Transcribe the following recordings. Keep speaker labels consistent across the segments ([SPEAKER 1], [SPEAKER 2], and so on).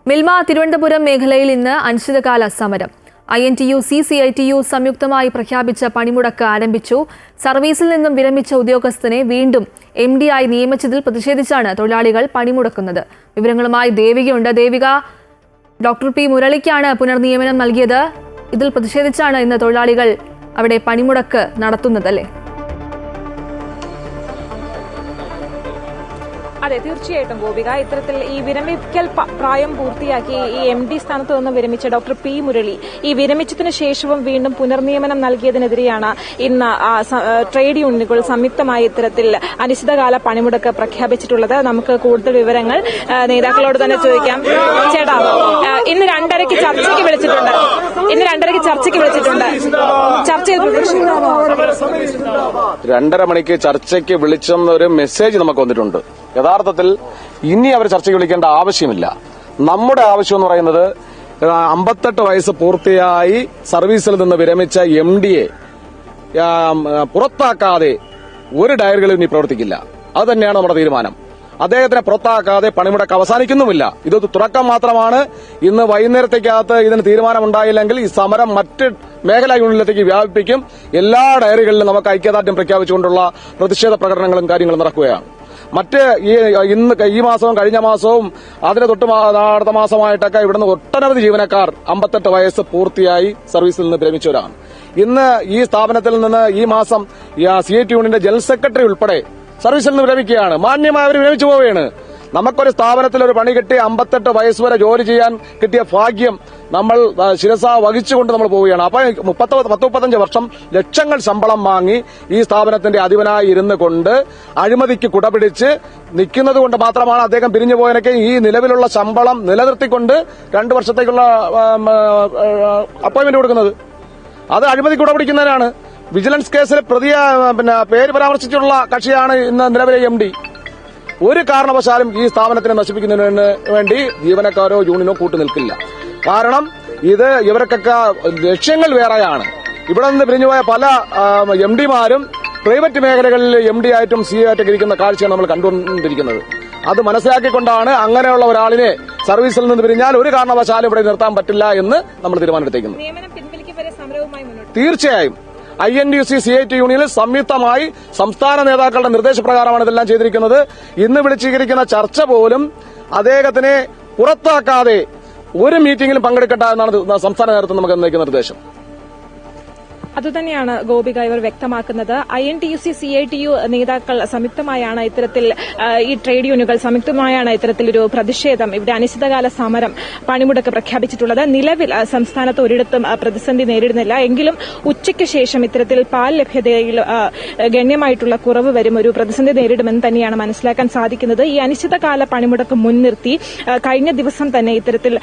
[SPEAKER 1] മിൽമ തിരുവനന്തപുരം മേഖലയിൽ ഇന്ന് അനിശ്ചിതകാല സമരം. INTU CITU സംയുക്തമായി പ്രഖ്യാപിച്ച പണിമുടക്ക് ആരംഭിച്ചു. സർവീസിൽ നിന്നും വിരമിച്ച ഉദ്യോഗസ്ഥനെ വീണ്ടും MD ആയി നിയമിച്ചതിൽ പ്രതിഷേധിച്ചാണ് തൊഴിലാളികൾ പണിമുടക്കുന്നത്. വിവരങ്ങളുമായി ദേവികയുണ്ട്. ദേവിക, ഡോക്ടർ P മുരളിക്കാണ് പുനർനിയമനം നൽകിയത്. ഇതിൽ പ്രതിഷേധിച്ചാണ് ഇന്ന് തൊഴിലാളികൾ അവിടെ പണിമുടക്ക് നടത്തുന്നത്, അല്ലേ?
[SPEAKER 2] അതെ, തീർച്ചയായിട്ടും ഗോപിക. ഇത്തരത്തിൽ ഈ വിരമിക്കൽ പ്രായം പൂർത്തിയാക്കി ഈ MD സ്ഥാനത്ത് നിന്ന് വിരമിച്ച ഡോക്ടർ P മുരളി ഈ വിരമിച്ചതിന് ശേഷവും വീണ്ടും പുനർനിയമനം നൽകിയതിനെതിരെയാണ് ഇന്ന് ട്രേഡ് യൂണിയനുകൾ സംയുക്തമായി ഇത്തരത്തിൽ അനിശ്ചിതകാല പണിമുടക്ക് പ്രഖ്യാപിച്ചിട്ടുള്ളത്. നമുക്ക് കൂടുതൽ വിവരങ്ങൾ നേതാക്കളോട് തന്നെ ചോദിക്കാം. ചേട്ടാ, ഇന്ന് 2:30 ചർച്ചയ്ക്ക് വിളിച്ചിട്ടുണ്ട്. ചർച്ച
[SPEAKER 3] 2:30 മണിക്ക് ചർച്ചയ്ക്ക് വിളിച്ചെന്നൊരു മെസ്സേജ് നമുക്ക് വന്നിട്ടുണ്ട്. യഥാർത്ഥത്തിൽ ഇനി അവർ ചർച്ചയ്ക്ക് വിളിക്കേണ്ട ആവശ്യമില്ല. നമ്മുടെ ആവശ്യം എന്ന് പറയുന്നത് 58 വയസ്സ് പൂർത്തിയായി സർവീസിൽ നിന്ന് വിരമിച്ച MDയെ പുറത്താക്കാതെ ഒരു ഡയറികളും ഇനി പ്രവർത്തിക്കില്ല. അത് തന്നെയാണ് നമ്മുടെ തീരുമാനം. അദ്ദേഹത്തിനെ പുറത്താക്കാതെ പണിമുടക്ക് അവസാനിക്കുന്നുമില്ല. ഇത് തുടക്കം മാത്രമാണ്. ഇന്ന് വൈകുന്നേരത്തേക്കകത്ത് ഇതിന് തീരുമാനമുണ്ടായില്ലെങ്കിൽ ഈ സമരം മറ്റ് മേഖലാ യൂണിറ്റിലേക്ക് വ്യാപിപ്പിക്കും. എല്ലാ ഡയറികളിലും നമുക്ക് ഐക്യദാർഢ്യം പ്രഖ്യാപിച്ചുകൊണ്ടുള്ള പ്രതിഷേധ പ്രകടനങ്ങളും കാര്യങ്ങളും നടക്കുകയാണ്. മറ്റ് ഈ മാസവും കഴിഞ്ഞ മാസവും അതിന് തൊട്ട് അടുത്ത മാസമായിട്ടൊക്കെ ഇവിടുന്ന് ഒട്ടനവധി ജീവനക്കാർ 58 വയസ്സ് പൂർത്തിയായി സർവീസിൽ നിന്ന് വിരമിച്ചവരാണ്. ഇന്ന് ഈ സ്ഥാപനത്തിൽ നിന്ന് ഈ മാസം CIT യൂണിയന്റെ ജനറൽ സെക്രട്ടറി ഉൾപ്പെടെ സർവീസിൽ നിന്ന് വിരമിക്കുകയാണ്. മാന്യമായി അവർ വിരമിച്ചു പോവുകയാണ്. നമുക്കൊരു സ്ഥാപനത്തിൽ ഒരു പണി കിട്ടി 58 വയസ്സ് വരെ ജോലി ചെയ്യാൻ കിട്ടിയ ഭാഗ്യം നമ്മൾ ശിരസ വഹിച്ചുകൊണ്ട് നമ്മൾ പോവുകയാണ്. അപ്പൊ 35 വർഷം ലക്ഷങ്ങൾ ശമ്പളം വാങ്ങി ഈ സ്ഥാപനത്തിന്റെ അധിപനായി ഇരുന്നു കൊണ്ട് അഴിമതിക്ക് കുടപിടിച്ച് നിൽക്കുന്നത് കൊണ്ട് മാത്രമാണ് അദ്ദേഹം പിരിഞ്ഞു പോയതിനൊക്കെ ഈ നിലവിലുള്ള ശമ്പളം നിലനിർത്തിക്കൊണ്ട് 2 വർഷത്തേക്കുള്ള അപ്പോയിന്റ്മെന്റ് കൊടുക്കുന്നത്. അത് അഴിമതി കുടപിടിക്കുന്നതിനാണ്. വിജിലൻസ് കേസിൽ പേര് പരാമർശിച്ചുള്ള കക്ഷിയാണ് ഇന്ന് നിലവിലെ MD. ഒരു കാരണവശാലും ഈ സ്ഥാപനത്തിനെ നശിപ്പിക്കുന്നതിന് വേണ്ടി ജീവനക്കാരോ യൂണിയനോ കൂട്ടുനിൽക്കില്ല. കാരണം ഇവർക്കൊക്കെ ലക്ഷ്യങ്ങൾ വേറെയാണ്. ഇവിടെ നിന്ന് പിരിഞ്ഞുപോയ പല MDമാരും പ്രൈവറ്റ് മേഖലകളിൽ MD ആയിട്ടും CEO ആയിട്ടും ഇരിക്കുന്ന കാഴ്ചയാണ് നമ്മൾ കണ്ടുകൊണ്ടിരിക്കുന്നത്. അത് മനസ്സിലാക്കിക്കൊണ്ടാണ് അങ്ങനെയുള്ള ഒരാളിനെ സർവീസിൽ നിന്ന് പിരിഞ്ഞാൽ ഒരു കാരണവശാലും ഇവിടെ നിർത്താൻ പറ്റില്ല എന്ന് നമ്മൾ തീരുമാനമെടുത്തേക്കുന്നത്. തീർച്ചയായും INTU CIT യൂണിയനിൽ സംയുക്തമായി സംസ്ഥാന നേതാക്കളുടെ നിർദ്ദേശപ്രകാരമാണ് ഇതെല്ലാം ചെയ്തിരിക്കുന്നത്. ഇന്ന് വിളിച്ചിരിക്കുന്ന ചർച്ച പോലും അദ്ദേഹത്തിനെ പുറത്താക്കാതെ ഒരു മീറ്റിംഗിലും പങ്കെടുക്കട്ടെ എന്നാണ് സംസ്ഥാന നേതൃത്വം നമുക്ക് നൽകുന്ന നിർദ്ദേശം.
[SPEAKER 2] അതുതന്നെയാണ് ഗോപിക ഇവർ വ്യക്തമാക്കുന്നത്. INTU CITU നേതാക്കൾ സംയുക്തമായാണ് ഇത്തരത്തിൽ ഈ ട്രേഡ് യൂണിയനുകൾ സംയുക്തമായാണ് ഇത്തരത്തിലൊരു പ്രതിഷേധം, ഇവിടെ അനിശ്ചിതകാല സമരം പണിമുടക്ക് പ്രഖ്യാപിച്ചിട്ടുള്ളത്. നിലവിൽ സംസ്ഥാനത്ത് ഒരിടത്തും പ്രതിസന്ധി നേരിടുന്നില്ല. എങ്കിലും ഉച്ചയ്ക്ക് ശേഷം ഇത്തരത്തിൽ പാൽ ലഭ്യതയിൽ ഗണ്യമായിട്ടുള്ള കുറവ് വരും, ഒരു പ്രതിസന്ധി നേരിടുമെന്ന് തന്നെയാണ് മനസ്സിലാക്കാൻ സാധിക്കുന്നത്. ഈ അനിശ്ചിതകാല പണിമുടക്ക് മുൻനിർത്തി കഴിഞ്ഞ ദിവസം തന്നെ ഇത്തരത്തിൽ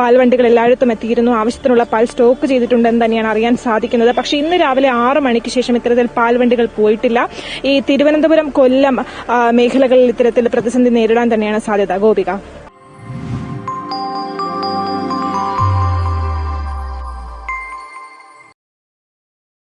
[SPEAKER 2] പാൽവണ്ടികൾ എല്ലായിടത്തും എത്തിയിരുന്നു. ആവശ്യത്തിനുള്ള പാൽ സ്റ്റോക്ക് ചെയ്തിട്ടുണ്ടെന്ന് തന്നെയാണ് അറിയാൻ സാധിക്കുന്നത്. പക്ഷേ ഇന്ന് രാവിലെ 6 മണിക്ക് ശേഷം ഇത്തരത്തിൽ പാൽവണ്ടികൾ പോയിട്ടില്ല. ഈ തിരുവനന്തപുരം, കൊല്ലം മേഖലകളിൽ ഇത്തരത്തിൽ പ്രതിസന്ധി നേരിടാൻ തന്നെയാണ് സാധ്യത. ഗോപിക.